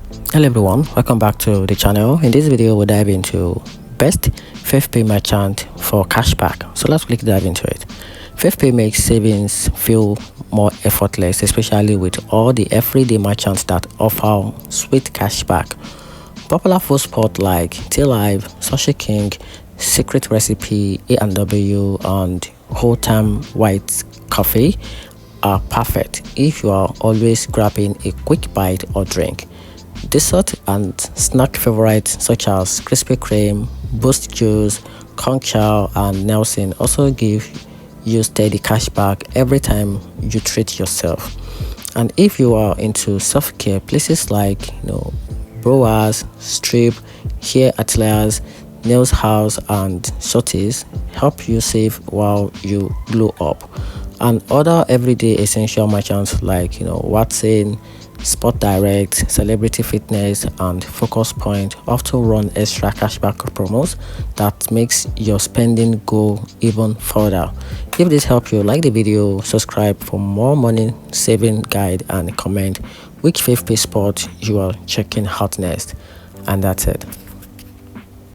Hello everyone, welcome back to the channel. In this video we'll dive into best FavePay merchant for cashback. So let's quickly dive into it. FavePay makes savings feel more effortless, especially with all the everyday merchants that offer sweet cashback. Popular food spots like Tea Live, Sushi King, Secret Recipe, A&W, and Whole Time White Coffee are perfect if you are always grabbing a quick bite or drink. Dessert and snack favorites such as Krispy Kreme, Boost Juice, Conch Chow, and Nelson also give you steady cashback every time you treat yourself. And if you are into self-care, places like Brewers, Strip, Hair Ateliers, Nails House, and Shorties help you save while you glow up. And other everyday essential merchants like Watson, Spot Direct, Celebrity Fitness, and Focus Point often run extra cashback promos that makes your spending go even further. If this helped you, like the video, subscribe for more money saving guide, and comment which FavePay spot you are checking out next. And that's it.